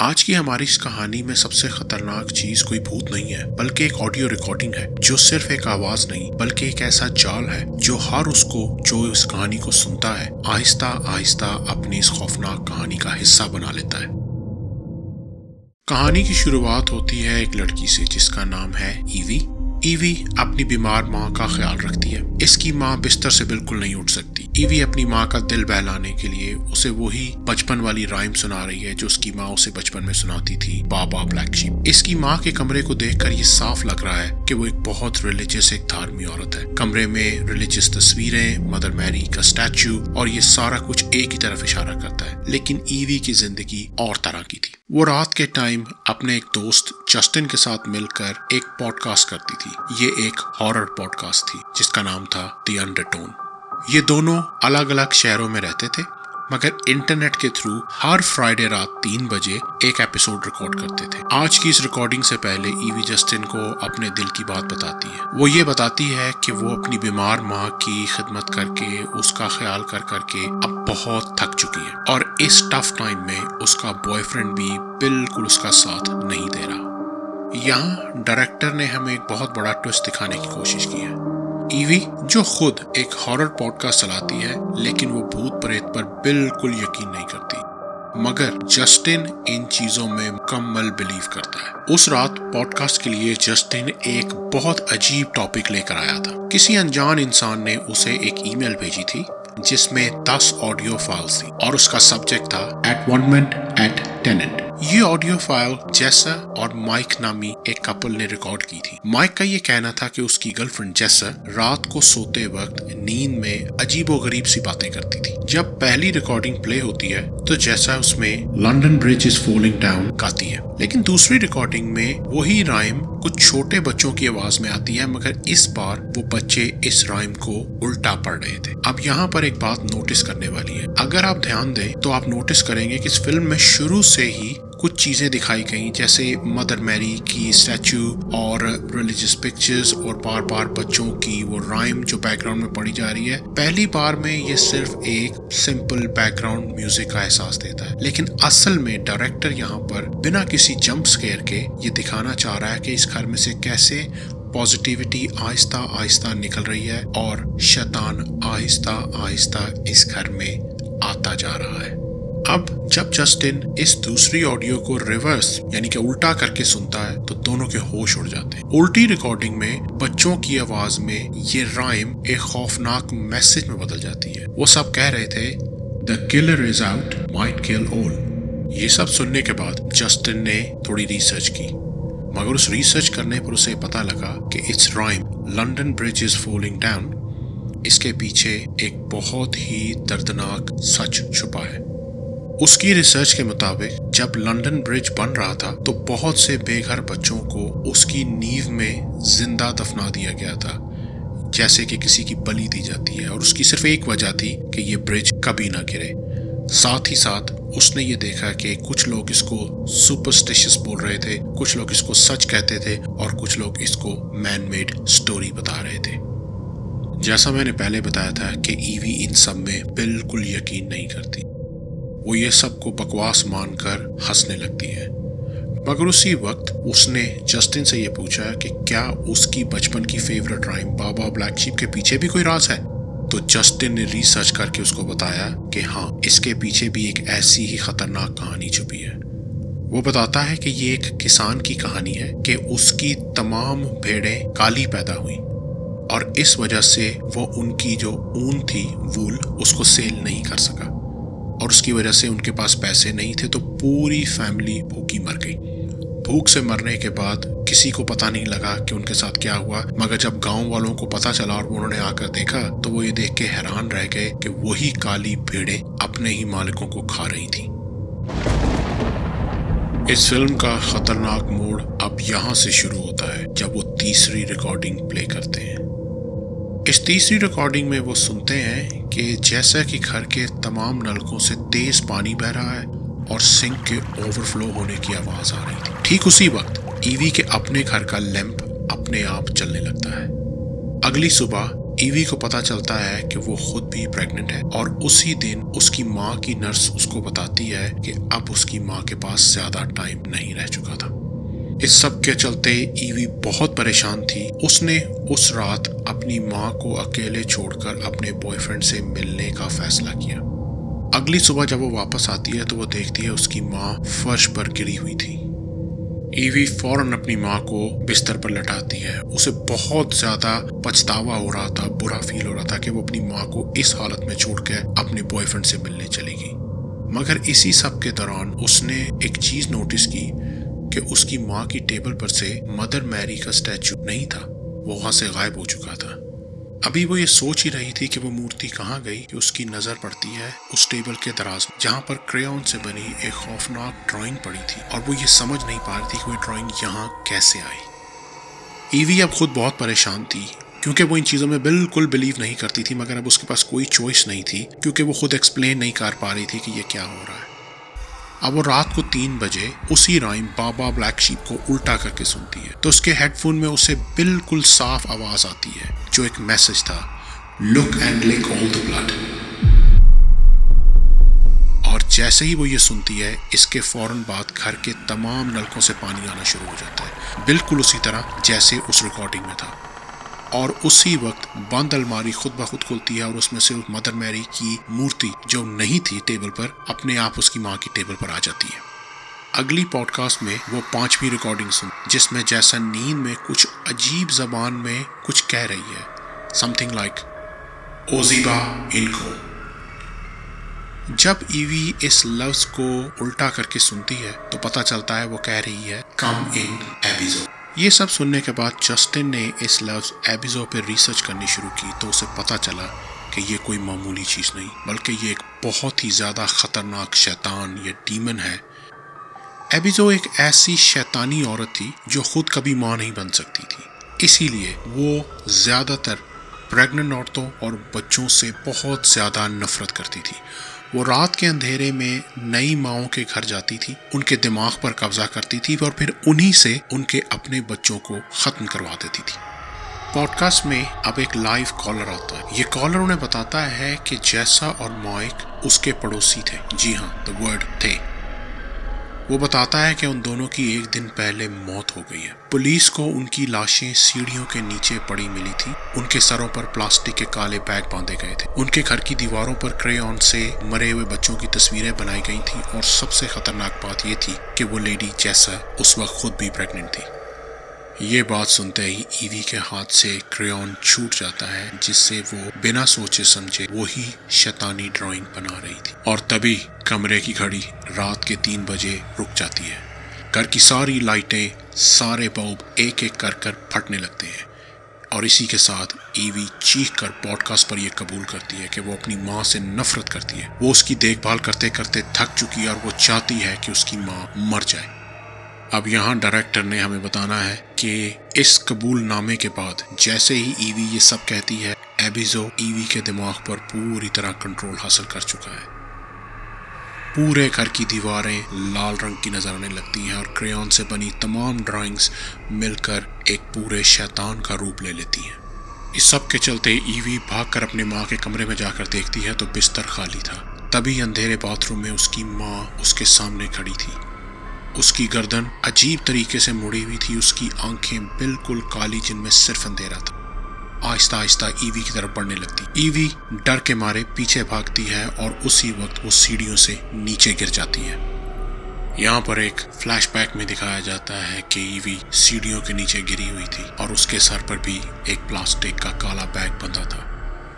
آج کی ہماری اس کہانی میں سب سے خطرناک چیز کوئی بھوت نہیں ہے بلکہ ایک آڈیو ریکارڈنگ ہے جو صرف ایک آواز نہیں بلکہ ایک ایسا جال ہے جو ہر اس کو جو اس کہانی کو سنتا ہے آہستہ آہستہ اپنی اس خوفناک کہانی کا حصہ بنا لیتا ہے۔ کہانی کی شروعات ہوتی ہے ایک لڑکی سے جس کا نام ہے ایوی۔ ایوی اپنی بیمار ماں کا خیال رکھتی ہے۔ اس کی ماں بستر سے بالکل نہیں اٹھ سکتی۔ ایوی اپنی ماں کا دل بہلانے کے لیے اسے وہی بچپن والی رائم سنا رہی ہے جو اس کی ماں اسے بچپن میں سناتی تھی، بابا بلیک شیپ۔ اس کی ماں کے کمرے کو دیکھ کر یہ صاف لگ رہا ہے کہ وہ ایک بہت ریلیجس، ایک دھارمی عورت ہے۔ کمرے میں ریلیجس تصویریں، مدر میری کا اسٹیچو اور یہ سارا کچھ ایک ہی طرف اشارہ کرتا ہے۔ لیکن ایوی کی زندگی اور طرح کی تھی۔ وہ رات کے ٹائم اپنے ایک دوست جسٹن کے ساتھ مل کر ایک پوڈ کاسٹ کرتی تھی۔ یہ ایک ہارر پوڈ کاسٹ تھی جس کا نام تھا دی انڈرٹون۔ یہ دونوں الگ الگ شہروں میں رہتے تھے مگر انٹرنیٹ کے تھرو ہر فرائیڈے رات 3 بجے ایک ایپیسوڈ ریکارڈ کرتے تھے۔ آج کی اس ریکارڈنگ سے پہلے ایوی جسٹن کو اپنے دل کی بات بتاتی ہے۔ وہ یہ بتاتی ہے کہ وہ اپنی بیمار ماں کی خدمت کر کے، اس کا خیال کر کے اب بہت تھک چکی ہے اور اس ٹف ٹائم میں اس کا بوائے فرینڈ بھی بالکل اس کا ساتھ نہیں دے رہا۔ یہاں ڈائریکٹر نے ہمیں ایک بہت بڑا ٹوسٹ دکھانے کی کوشش کی ہے۔ ایوی جو خود ایک ہارر پوڈ کاسٹ چلاتی ہے لیکن وہ بھوت پریت پر بالکل یقین نہیں کرتی، مگر جسٹن ان چیزوں میں مکمل بلیو کرتا ہے۔ اس رات پوڈ کاسٹ کے لیے جسٹن ایک بہت عجیب ٹاپک لے کر آیا تھا۔ کسی انجان انسان نے اسے ایک ای میل بھیجی تھی جس میں 10 آڈیو فائلز تھی اور اس کا سبجیکٹ تھا ایڈونمنٹ ایٹ ٹیننٹ۔ یہ آڈیو فائل جیسا اور مائک نامی ایک کپل نے ریکارڈ کی تھی۔ مائک کا یہ کہنا تھا کہ اس کی گرل فرینڈ جیسا رات کو سوتے وقت نیند میں عجیب و غریب سی باتیں کرتی تھی۔ جب پہلی ریکارڈنگ پلے ہوتی ہے تو جیسا اس میں London Bridge is falling down گاتی ہے، لیکن دوسری ریکارڈنگ میں وہی رائم کچھ چھوٹے بچوں کی آواز میں آتی ہے مگر اس بار وہ بچے اس رائم کو الٹا پڑھ رہے تھے۔ اب یہاں پر ایک بات نوٹس کرنے والی ہے۔ اگر آپ دھیان دیں تو آپ نوٹس کریں گے کہ اس فلم میں شروع سے ہی کچھ چیزیں دکھائی گئیں جیسے مدر میری کی اسٹیچو اور ریلیجس پکچرز اور بار بار بچوں کی وہ رائم جو بیک گراؤنڈ میں پڑھی جا رہی ہے۔ پہلی بار میں یہ صرف ایک سمپل بیک گراؤنڈ میوزک کا احساس دیتا ہے، لیکن اصل میں ڈائریکٹر یہاں پر بنا کسی جمپ سکیئر کے یہ دکھانا چاہ رہا ہے کہ اس گھر میں سے کیسے پازیٹیوٹی آہستہ آہستہ نکل رہی ہے اور شیطان آہستہ آہستہ اس گھر میں آتا جا رہا ہے۔ اب جب جسٹن اس دوسری آڈیو کو ریورس یعنی کہ الٹا کر کے سنتا ہے تو دونوں کے ہوش اڑ جاتے ہیں۔ الٹی ریکارڈنگ میں بچوں کی آواز میں یہ رائم ایک خوفناک میسج میں بدل جاتی ہے۔ وہ سب کہہ رہے تھے The killer is out, might kill all۔ یہ سب سننے کے بعد جسٹن نے تھوڑی ریسرچ کی مگر اس ریسرچ کرنے پر اسے پتا لگا کہ it's rhyme London Bridge is falling down, اس کے پیچھے ایک بہت ہی دردناک سچ چھپا ہے۔ اس کی ریسرچ کے مطابق جب لنڈن برج بن رہا تھا تو بہت سے بے گھر بچوں کو اس کی نیو میں زندہ دفنا دیا گیا تھا جیسے کہ کسی کی بلی دی جاتی ہے، اور اس کی صرف ایک وجہ تھی کہ یہ برج کبھی نہ گرے۔ ساتھ ہی ساتھ اس نے یہ دیکھا کہ کچھ لوگ اس کو سپرسٹیشس بول رہے تھے، کچھ لوگ اس کو سچ کہتے تھے اور کچھ لوگ اس کو مین میڈ سٹوری بتا رہے تھے۔ جیسا میں نے پہلے بتایا تھا کہ ایوی ان سب میں بالکل یقین نہیں کرتی، وہ یہ سب کو بکواس مان کر ہنسنے لگتی ہے۔ مگر اسی وقت اس نے جسٹن سے یہ پوچھا کہ کیا اس کی بچپن کی فیورٹ رائم بابا بلیک شیپ کے پیچھے بھی کوئی راز ہے؟ تو جسٹن نے ریسرچ کر کے اس کو بتایا کہ ہاں، اس کے پیچھے بھی ایک ایسی ہی خطرناک کہانی چھپی ہے۔ وہ بتاتا ہے کہ یہ ایک کسان کی کہانی ہے کہ اس کی تمام بھیڑیں کالی پیدا ہوئیں اور اس وجہ سے وہ ان کی جو اون تھی، وول، اس کو سیل نہیں کر سکا اور اس کی وجہ سے ان کے پاس پیسے نہیں تھے تو پوری فیملی بھوکی مر گئی۔ بھوک سے مرنے کے بعد کسی کو پتہ نہیں لگا کہ ان کے ساتھ کیا ہوا، مگر جب گاؤں والوں کو پتہ چلا اور انہوں نے آ کر دیکھا تو وہ یہ دیکھ کے حیران رہ گئے کہ وہی کالی بھیڑیں اپنے ہی مالکوں کو کھا رہی تھیں۔ اس فلم کا خطرناک موڑ اب یہاں سے شروع ہوتا ہے جب وہ تیسری ریکارڈنگ پلے کرتے ہیں۔ اس تیسری ریکارڈنگ میں وہ سنتے ہیں کہ جیسا کہ گھر کے تمام نلکوں سے تیز پانی بہ رہا ہے اور سنک کے اوور فلو ہونے کی آواز آ رہی تھی۔ ٹھیک اسی وقت ایوی کے اپنے گھر کا لیمپ اپنے آپ چلنے لگتا ہے۔ اگلی صبح ایوی کو پتا چلتا ہے کہ وہ خود بھی پریگننٹ ہے اور اسی دن اس کی ماں کی نرس اس کو بتاتی ہے کہ اب اس کی ماں کے پاس زیادہ ٹائم نہیں رہ چکا تھا۔ اس سب کے چلتے ایوی بہت پریشان تھی۔ اس نے اس رات اپنی ماں کو اکیلے چھوڑ کر اپنے بوائے فرینڈ سے ملنے کا فیصلہ کیا۔ اگلی صبح جب وہ واپس آتی ہے تو وہ دیکھتی ہے اس کی ماں فرش پر گری ہوئی تھی۔ ایوی فوراً اپنی ماں کو بستر پر لٹاتی ہے۔ اسے بہت زیادہ پچھتاوا ہو رہا تھا، برا فیل ہو رہا تھا کہ وہ اپنی ماں کو اس حالت میں چھوڑ کے اپنے بوائے فرینڈ سے ملنے چلی گئی۔ مگر اسی سب کے دوران اس نے ایک چیز نوٹس کی کہ اس کی ماں کی ٹیبل پر سے مدر میری کا اسٹیچو نہیں تھا، وہ وہاں سے غائب ہو چکا تھا۔ ابھی وہ یہ سوچ ہی رہی تھی کہ وہ مورتی کہاں گئی کہ اس کی نظر پڑتی ہے اس ٹیبل کے دراز میں جہاں پر کریون سے بنی ایک خوفناک ڈرائنگ پڑی تھی، اور وہ یہ سمجھ نہیں پا رہی تھی کہ وہ ڈرائنگ یہاں کیسے آئی۔ ایوی اب خود بہت پریشان تھی کیونکہ وہ ان چیزوں میں بالکل بلیو نہیں کرتی تھی، مگر اب اس کے پاس کوئی چوائس نہیں تھی کیونکہ وہ خود ایکسپلین نہیں کر پا رہی تھی کہ یہ کیا ہو رہا ہے۔ اب وہ رات کو 3 بجے اسی رائم بابا بلیک شیپ کو الٹا کر کے سنتی ہے تو اس کے ہیڈ فون میں اسے بالکل صاف آواز آتی ہے جو ایک میسج تھا، لک and look all the blood. اور جیسے ہی وہ یہ سنتی ہے اس کے فوراً بعد گھر کے تمام نلکوں سے پانی آنا شروع ہو جاتا ہے، بالکل اسی طرح جیسے اس ریکارڈنگ میں تھا۔ اور اسی وقت بند الماری خود بخود کھلتی ہے اور اس میں سے مدر میری کی مورتی جو نہیں تھی ٹیبل پر اپنے آپ اس کی ماں کی ٹیبل پر آ جاتی ہے۔ اگلی پوڈ کاسٹ میں وہ 5ویں ریکارڈنگ سن جس میں جیسا نیند میں کچھ عجیب زبان میں کچھ کہہ رہی ہے، سمتھنگ لائک اوزیبا انکو۔ جب ایوی اس لفظ کو الٹا کر کے سنتی ہے تو پتہ چلتا ہے وہ کہہ رہی ہے کم ان ایبیزو۔ یہ سب سننے کے بعد جسٹن نے اس لفظ ایبیزو پہ ریسرچ کرنی شروع کی تو اسے پتہ چلا کہ یہ کوئی معمولی چیز نہیں بلکہ یہ ایک بہت ہی زیادہ خطرناک شیطان یا ڈیمن ہے۔ ایبیزو ایک ایسی شیطانی عورت تھی جو خود کبھی ماں نہیں بن سکتی تھی، اسی لیے وہ زیادہ تر پریگننٹ عورتوں اور بچوں سے بہت زیادہ نفرت کرتی تھی۔ وہ رات کے اندھیرے میں نئی ماؤں کے گھر جاتی تھی، ان کے دماغ پر قبضہ کرتی تھی اور پھر انہی سے ان کے اپنے بچوں کو ختم کروا دیتی تھی۔ پوڈ کاسٹ میں اب ایک لائیو کالر آتا ہے۔ یہ کالر انہیں بتاتا ہے کہ جیسا اور مائک اس کے پڑوسی تھے، جی ہاں، the word تھے۔ وہ بتاتا ہے کہ ان دونوں کی ایک دن پہلے موت ہو گئی ہے۔ پولیس کو ان کی لاشیں سیڑھیوں کے نیچے پڑی ملی تھی، ان کے سروں پر پلاسٹک کے کالے بیگ باندھے گئے تھے، ان کے گھر کی دیواروں پر کریون سے مرے ہوئے بچوں کی تصویریں بنائی گئی تھیں، اور سب سے خطرناک بات یہ تھی کہ وہ لیڈی جیسا اس وقت خود بھی پریگننٹ تھی۔ یہ بات سنتے ہی ایوی کے ہاتھ سے کریون چھوٹ جاتا ہے جس سے وہ بنا سوچے سمجھے وہی شیطانی ڈرائنگ بنا رہی تھی، اور تبھی کمرے کی گھڑی رات کے 3 بجے رک جاتی ہے۔ گھر کی ساری لائٹیں، سارے بلب ایک ایک کر پھٹنے لگتے ہیں، اور اسی کے ساتھ ایوی چیخ کر پوڈ کاسٹ پر یہ قبول کرتی ہے کہ وہ اپنی ماں سے نفرت کرتی ہے۔ وہ اس کی دیکھ بھال کرتے کرتے تھک چکی ہے اور وہ چاہتی ہے کہ اس کی ماں مر جائے۔ اب یہاں ڈائریکٹر نے ہمیں بتانا ہے کہ اس قبول نامے کے بعد جیسے ہی ایوی یہ سب کہتی ہے، ایبیزو ایوی کے دماغ پر پوری طرح کنٹرول حاصل کر چکا ہے۔ پورے گھر کی دیواریں لال رنگ کی نظر آنے لگتی ہیں اور کریون سے بنی تمام ڈرائنگز مل کر ایک پورے شیطان کا روپ لے لیتی ہیں۔ اس سب کے چلتے ایوی بھاگ کر اپنے ماں کے کمرے میں جا کر دیکھتی ہے تو بستر خالی تھا۔ تبھی اندھیرے باتھ روم میں اس کی ماں اس کے سامنے کھڑی تھی۔ اس کی گردن عجیب طریقے سے مڑی ہوئی تھی، اس کی آنکھیں بالکل کالی جن میں صرف اندھیرا تھا۔ آہستہ آہستہ ایوی کی طرف بڑھنے لگتی۔ ایوی ڈر کے مارے پیچھے بھاگتی ہے اور اسی وقت وہ سیڑھیوں سے نیچے گر جاتی ہے۔ یہاں پر ایک فلیش بیک میں دکھایا جاتا ہے کہ ایوی سیڑھیوں کے نیچے گری ہوئی تھی اور اس کے سر پر بھی ایک پلاسٹک کا کالا بیگ بندھا تھا،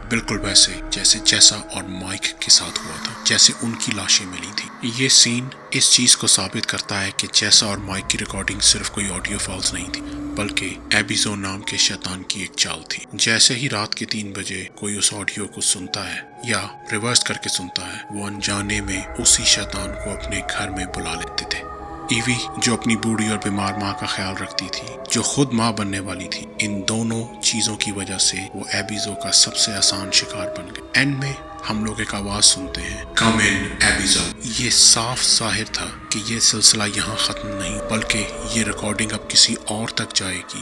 بالکل ویسے جیسے جیسا اور مائک کے ساتھ ہوا تھا، جیسے ان کی لاشیں ملی تھی۔ یہ سین اس چیز کو ثابت کرتا ہے کہ جیسا اور مائک کی ریکارڈنگ صرف کوئی آڈیو فائلز نہیں تھی بلکہ ایبیزو نام کے شیطان کی ایک چال تھی۔ جیسے ہی رات کے 3 بجے کوئی اس آڈیو کو سنتا ہے یا ریورس کر کے سنتا ہے، وہ انجانے میں اسی شیطان کو اپنے گھر میں بلا لیتے تھے۔ ایوی جو اپنی بوڑھی اور بیمار ماں کا خیال رکھتی تھی، جو خود ماں بننے والی تھی، ان دونوں چیزوں کی وجہ سے وہ ایبیزو کا سب سے آسان شکار بن گئی۔ اینڈ میں ہم لوگ ایک آواز سنتے ہیں، کم ان ایبیزو۔ یہ صاف ظاہر تھا کہ یہ سلسلہ یہاں ختم نہیں بلکہ یہ ریکارڈنگ اب کسی اور تک جائے گی